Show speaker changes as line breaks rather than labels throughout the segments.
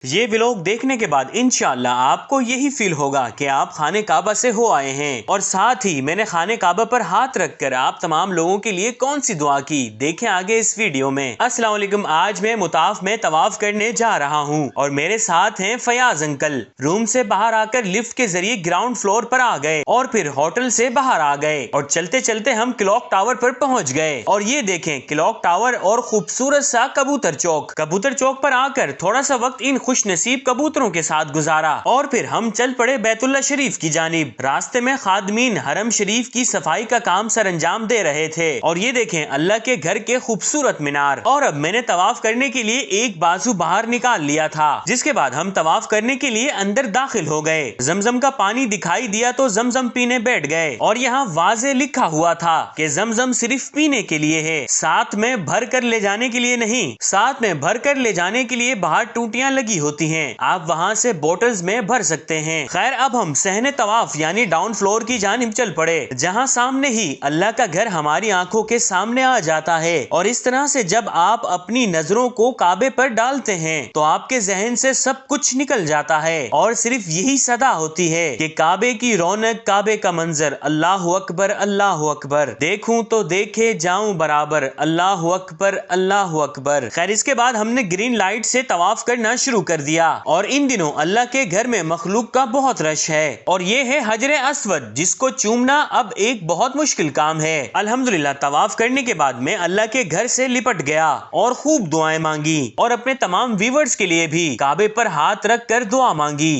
ये व्लॉग देखने के बाद इंशाअल्लाह आपको यही फील होगा कि आप खाने काबा से हो आए हैं। और साथ ही मैंने खाने काबा पर हाथ रखकर आप तमाम लोगों के लिए कौन सी दुआ की, देखें आगे इस वीडियो में। अस्सलाम वालेकुम। आज मैं मुताफ में तवाफ करने जा रहा हूँ और मेरे साथ हैं फयाज अंकल। रूम से बाहर आकर लिफ्ट के जरिए ग्राउंड फ्लोर पर आ गए और फिर होटल से बाहर आ गए और चलते चलते हम क्लॉक टावर पर पहुँच गए। और ये देखें क्लॉक टावर और खूबसूरत सा कबूतर चौक। कबूतर चौक पर आकर थोड़ा सा वक्त इन खुश नसीब कबूतरों के साथ गुजारा और फिर हम चल पड़े बैतुल्ला शरीफ की जानिब। रास्ते में खादमीन हरम शरीफ की सफाई का काम सरंजाम दे रहे थे और ये देखें अल्लाह के घर के खूबसूरत मीनार। और अब मैंने तवाफ करने के लिए एक बाजू बाहर निकाल लिया था, जिसके बाद हम तवाफ करने के लिए अंदर दाखिल हो गए। जमजम का पानी दिखाई दिया तो जमजम पीने बैठ गए और यहाँ वाजे लिखा हुआ था कि जमजम सिर्फ पीने के लिए है, साथ में भर कर ले जाने के लिए नहीं। साथ में भर कर ले जाने के लिए बाहर टूटियां लगी होती हैं, आप वहां से बोतल्स में भर सकते हैं। खैर अब हम सहने तवाफ यानी डाउन फ्लोर की जानिब चल पड़े, जहां सामने ही अल्लाह का घर हमारी आंखों के सामने आ जाता है। और इस तरह से जब आप अपनी नजरों को काबे पर डालते हैं तो आपके जहन से सब कुछ निकल जाता है और सिर्फ यही सदा होती है कि काबे की रौनक, काबे का मंजर, अल्लाह अकबर अल्लाह अकबर, देखूं तो देखे जाऊं बराबर, अल्लाह अकबर अल्लाह अकबर। खैर इसके बाद हमने ग्रीन लाइट से तवाफ करना शुरू कर दिया और इन दिनों अल्लाह के घर में मखलूक का बहुत रश है और ये है हजरे अस्वद, जिसको चूमना अब एक बहुत मुश्किल काम है। अल्हम्दुलिल्लाह तवाफ करने के बाद मैं अल्लाह के घर से लिपट गया और खूब दुआएं मांगी और अपने तमाम व्यूअर्स के लिए भी काबे पर हाथ रख कर दुआ मांगी।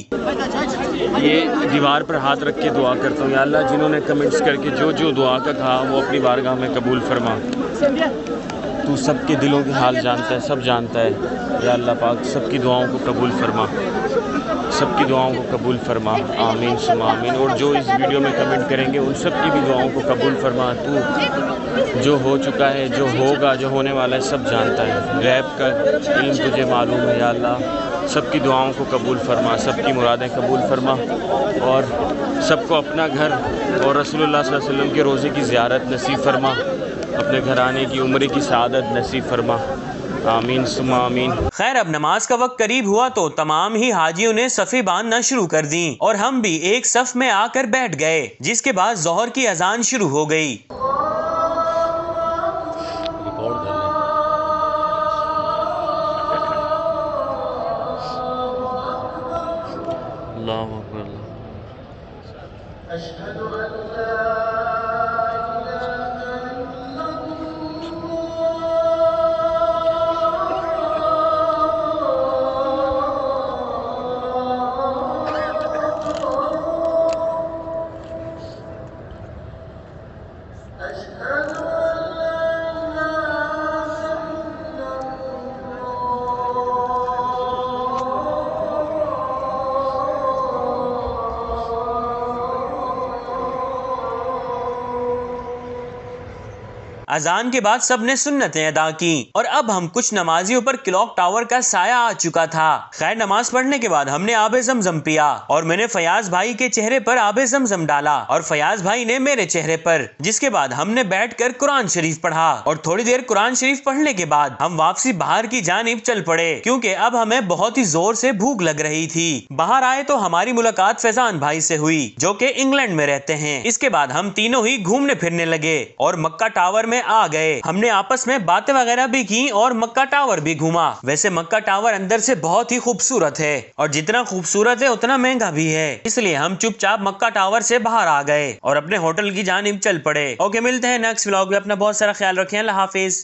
ये दीवार पर हाथ रख के दुआ करता हूँ, या अल्लाह जिन्होंने कमेंट्स करके जो जो दुआ का कहा वो अपनी बारगाह में कबूल फरमा। तू सबके दिलों के हाल जानता है, सब जानता है। या अल्लाह पाक सबकी दुआओं को कबूल फरमा, सबकी दुआओं को कबूल फरमा, आमीन सुमा आमीन। और जो इस वीडियो में कमेंट करेंगे उन सब की भी दुआओं को कबूल फरमा। तू जो हो चुका है, जो होगा, जो होने वाला है, सब जानता है। गैब का इल्म तुझे मालूम है। या अल्लाह सबकी दुआओं को कबूल फरमा, सबकी मुरादें कबूल फरमा और सबको अपना घर और रसूलुल्लाह सल्लल्लाहु अलैहि वसल्लम के रोज़े की ज़ियारत नसीब फरमा, अपने घर आने की उम्र की सआदत नसीब फरमा, आमीन सुमा आमीन।
खैर अब नमाज का वक्त करीब हुआ तो तमाम ही हाजियों ने सफ़े बांधना शुरू कर दी और हम भी एक सफ में आकर बैठ गए, जिसके बाद जोहर की अजान शुरू हो गई। अजान के बाद सबने सुन्नतें अदा की और अब हम कुछ नमाजियों पर क्लॉक टावर का साया आ चुका था। खैर नमाज पढ़ने के बाद हमने आबे जमजम पिया और मैंने फयाज भाई के चेहरे पर आबे जमजम डाला और फयाज भाई ने मेरे चेहरे पर, जिसके बाद हमने बैठकर कुरान शरीफ पढ़ा और थोड़ी देर कुरान शरीफ पढ़ने के बाद हम वापसी बाहर की जानिब चल पड़े, क्योंकि अब हमें बहुत ही जोर से भूख लग रही थी। बाहर आए तो हमारी मुलाकात फैजान भाई से हुई, जो कि इंग्लैंड में रहते हैं। इसके बाद हम तीनों ही घूमने फिरने लगे और मक्का टावर में आ गए। हमने आपस में बातें वगैरह भी की और मक्का टावर भी घूमा। वैसे मक्का टावर अंदर से बहुत ही खूबसूरत है और जितना खूबसूरत है उतना महंगा भी है, इसलिए हम चुपचाप मक्का टावर से बाहर आ गए और अपने होटल की जानिब चल पड़े। ओके मिलते हैं नेक्स्ट व्लॉग में। अपना बहुत सारा ख्याल रखें। अल्लाह हाफिज।